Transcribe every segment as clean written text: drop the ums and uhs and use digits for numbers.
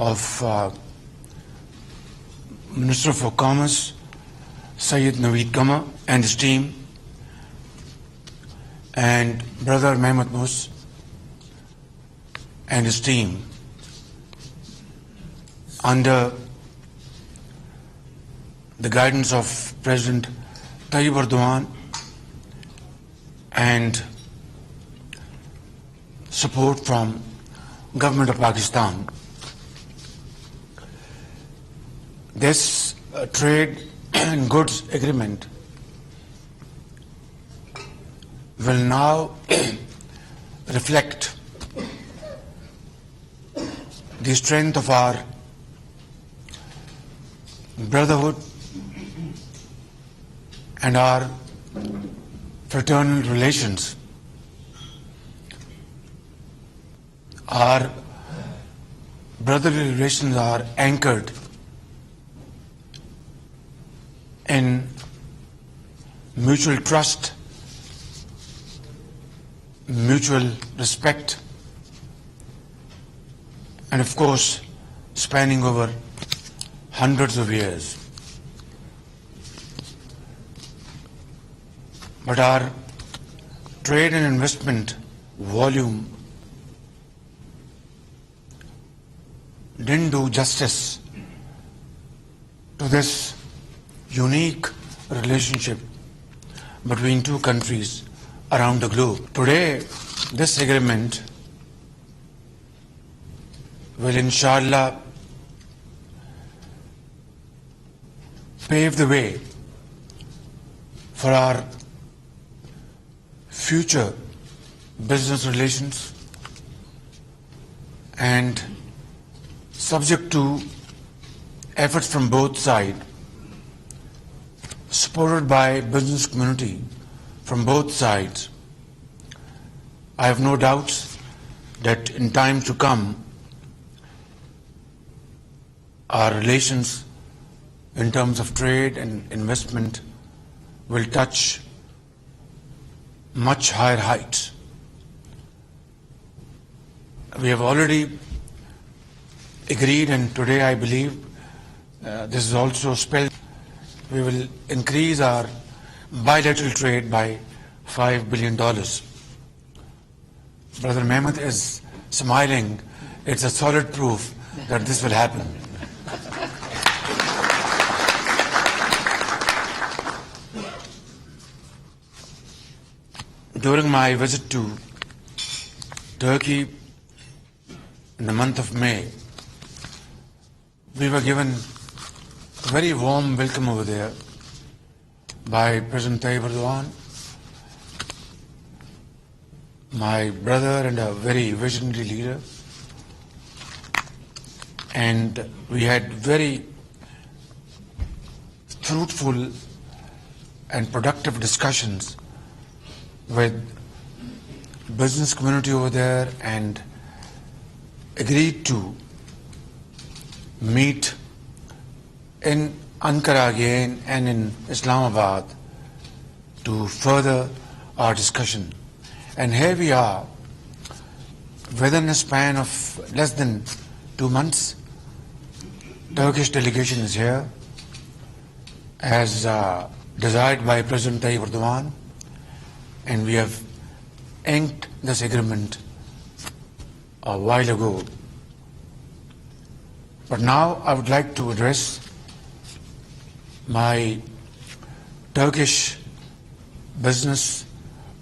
of Minister for Commerce, Sayyid Naveed Kama and his team, and Brother Mehmet Mus and his team, under the guidance of President Tayyip Erdogan and support from Government of Pakistan. This trade and goods agreement will now reflect the strength of our brotherhood and our fraternal relations. Our brotherly relations are anchored in mutual trust, mutual respect, and of course spanning over hundreds of years. But our trade and investment volume didn't do justice to this unique relationship between two countries around the globe. Today, this agreement will inshallah pave the way for our future business relations, and subject to efforts from both sides, supported by business community from both sides, I have no doubts that in time to come, our relations in terms of trade and investment will touch much higher heights. We have already agreed, and today I believe this is also spelled, we will increase our bilateral trade by $5 billion. Brother Mehmet is smiling. It's a solid proof that this will happen. During my visit to Turkey in the month of May, we were given a very warm welcome over there by President Tayyip Erdogan, my brother and a very visionary leader, and we had very fruitful and productive discussions with business community over there, and agreed to meet in Ankara again and in Islamabad to further our discussion. And here we are, within a span of less than 2 months, Turkish delegation is here, as desired by President Tayyip Erdogan, and we have inked this agreement a while ago. But now I would like to address my Turkish business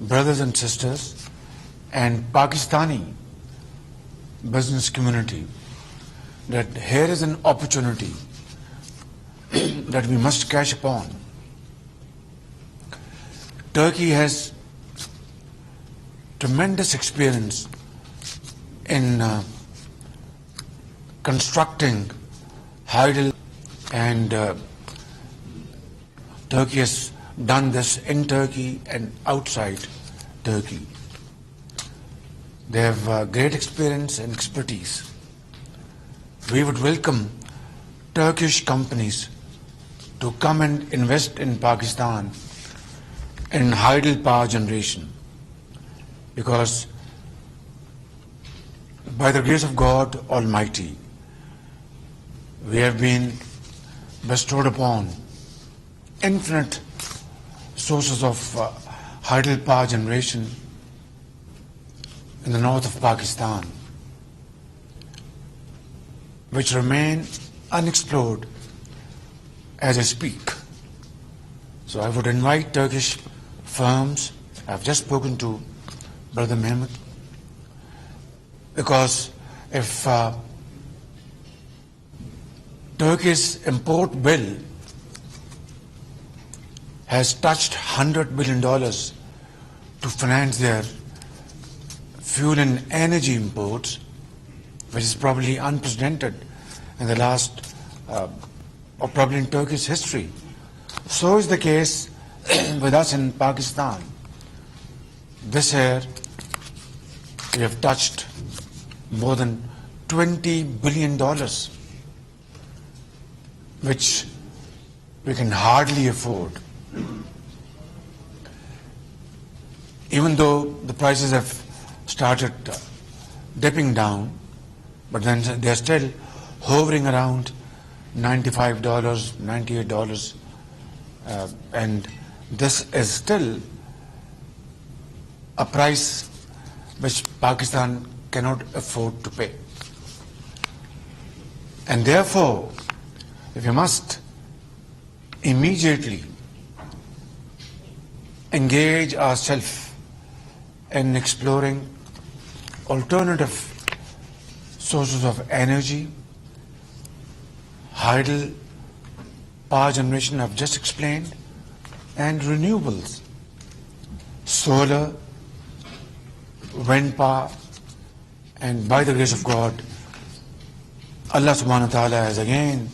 brothers and sisters and Pakistani business community that here is an opportunity that we must catch upon. Turkey has tremendous experience in constructing hydel, and Turkey has done this in Turkey and outside Turkey. They have great experience and expertise. We would welcome Turkish companies to come and invest in Pakistan in hydel power generation, because by the grace of God Almighty, we have been bestowed upon infinite sources of hydropower generation in the north of Pakistan, which remain unexplored as I speak. So I would invite Turkish firms. I've just spoken to Brother Mehmet, because if Turkey's import bill has touched $100 billion to finance their fuel and energy imports, which is probably unprecedented in the last, or probably in Turkey's history. So is the case with us in Pakistan. This year, we have touched more than $20 billion, which we can hardly afford. Even though the prices have started dipping down, but then they're still hovering around $95, $98, and this is still a price which Pakistan cannot afford to pay. And therefore, if we must immediately engage ourselves in exploring alternative sources of energy, hydel power generation I've just explained, and renewables, solar, wind power, and by the grace of God, Allah subhanahu wa ta'ala has again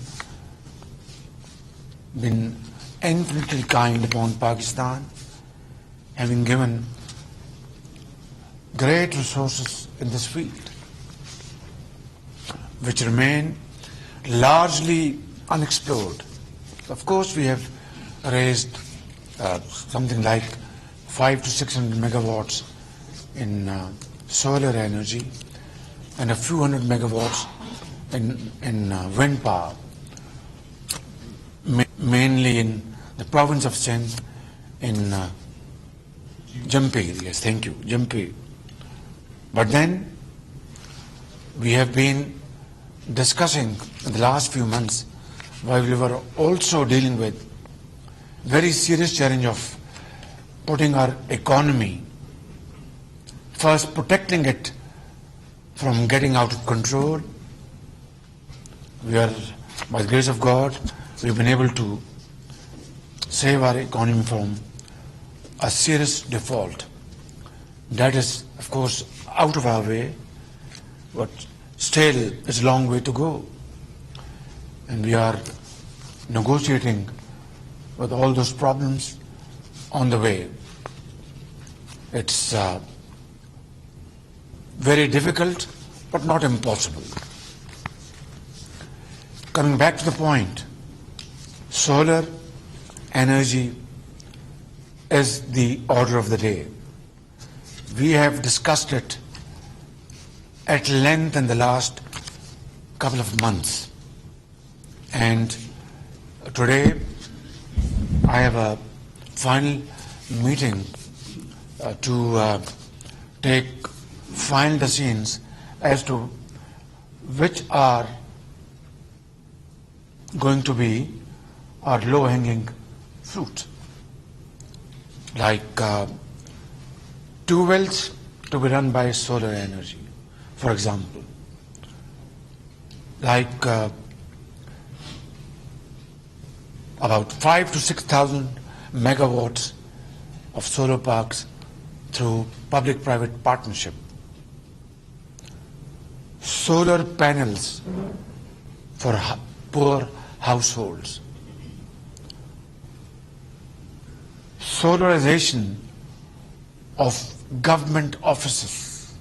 been infinitely kind upon Pakistan, having given great resources in this field, which remain largely unexplored. Of course, we have raised something like 500 to 600 megawatts in solar energy and a few hundred megawatts in wind power, mainly in the province of Sindh, in Jampir. Yes, thank you, Jampir. But then we have been discussing in the last few months, while we were also dealing with very serious challenge of putting our economy, first protecting it from getting out of control. We are, by the grace of God, we've been able to save our economy from a serious default. That is, of course, out of our way, but still it's a long way to go. And we are negotiating with all those problems on the way. It's very difficult, but not impossible. Coming back to the point, solar energy is the order of the day. We have discussed it at length in the last couple of months. And today I have a final meeting to take final decisions as to which are going to be our low-hanging fruit, like 2 wells to be run by solar energy, for example, like about 5,000 to 6,000 megawatts of solar parks through public-private partnership, solar panels for poor households, solarization of government offices.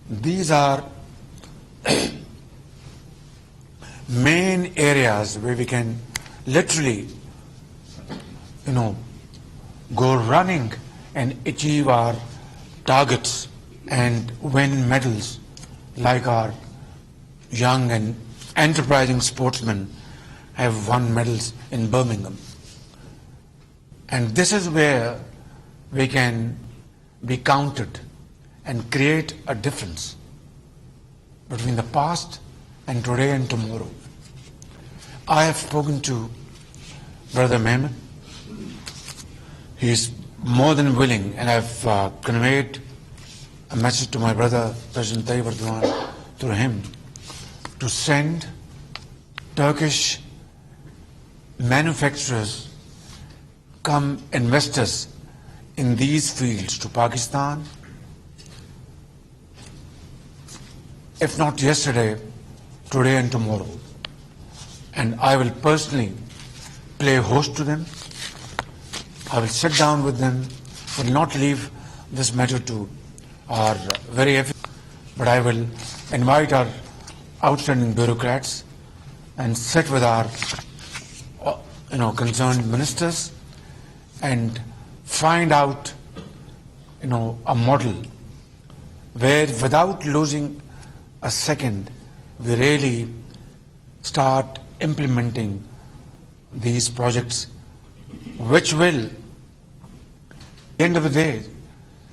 These are main areas where we can literally, go running and achieve our targets and win medals like our young and enterprising sportsmen have won medals in Birmingham. And this is where we can be counted and create a difference between the past and today and tomorrow. I have spoken to Brother Mehmet. He is more than willing, and I've conveyed a message to my brother, President Tayyip Erdogan, through him, to send Turkish manufacturers, come investors in these fields to Pakistan, if not yesterday, today and tomorrow. And I will personally play host to them. I will sit down with them, will not leave this matter to our very but I will invite our outstanding bureaucrats and sit with our concerned ministers and find out a model where, without losing a second, we really start implementing these projects, which will, at the end of the day,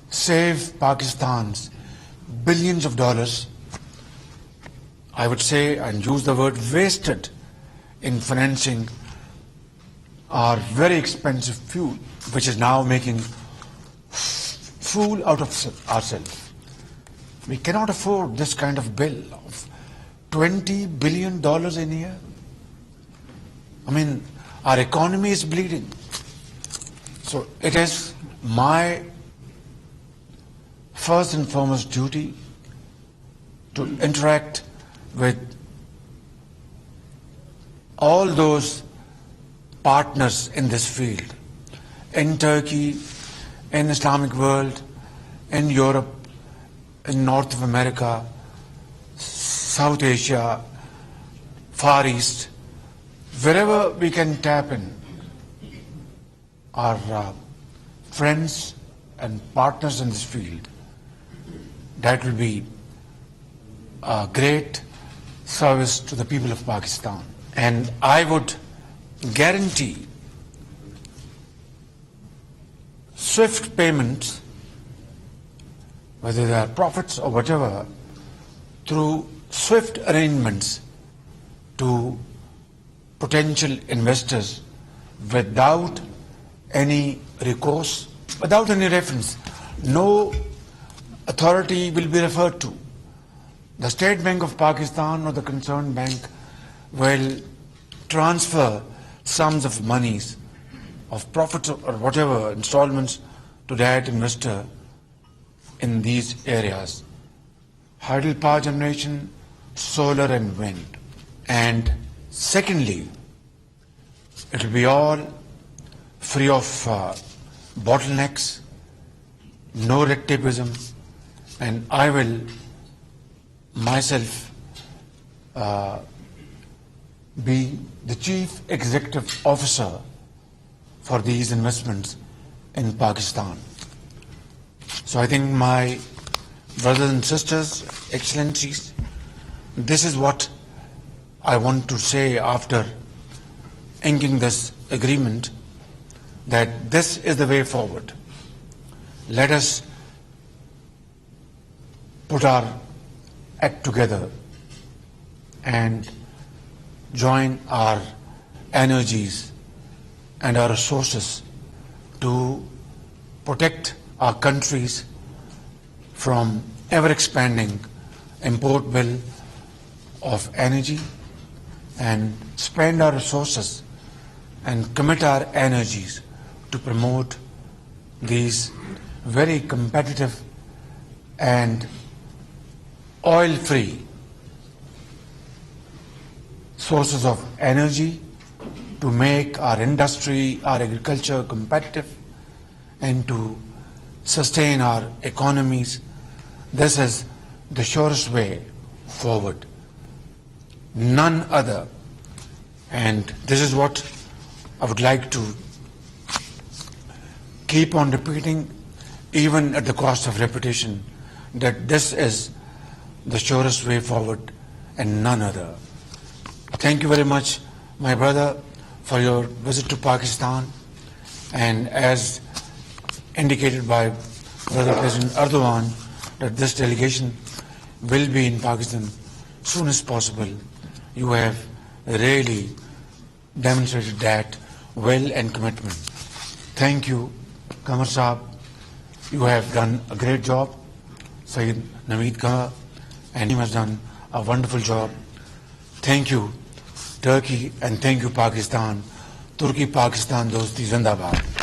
save Pakistan's billions of dollars, I would say, and use the word wasted, in financing our very expensive fuel, which is now making fool out of ourselves. We cannot afford this kind of bill of $20 billion a year. I mean, our economy is bleeding. So it is my first and foremost duty to interact with all those partners in this field, in Turkey, in Islamic world, in Europe, in North of America, South Asia, Far East, wherever we can tap in our friends and partners in this field. That will be a great service to the people of Pakistan. And I would guarantee swift payments, whether they are profits or whatever, through swift arrangements to potential investors without any recourse, without any reference. No authority will be referred to. The State Bank of Pakistan or the concerned bank will transfer sums of monies, of profits or whatever, installments to that investor in these areas: hydropower generation, solar and wind. And secondly, it will be all free of bottlenecks, no red tapeism, and I will myself be the chief executive officer for these investments in Pakistan. So I think, my brothers and sisters, excellencies, this is what I want to say after inking this agreement, that this is the way forward. Let us put our act together and join our energies and our resources to protect our countries from ever-expanding import bill of energy, and spend our resources and commit our energies to promote these very competitive and oil-free sources of energy, to make our industry, our agriculture competitive, and to sustain our economies. This is the surest way forward, none other. And this is what I would like to keep on repeating, even at the cost of repetition, that this is the surest way forward and none other. Thank you very much, my brother, for your visit to Pakistan. And as indicated by Brother President Erdogan, that this delegation will be in Pakistan soon as possible. You have really demonstrated that will and commitment. Thank you, Qamar Saab. You have done a great job. Sayyid Naveed Qamar and he has done a wonderful job. Thank you, Turkey, and thank you, Pakistan. Turkey, Pakistan, Dosti, Zindabad.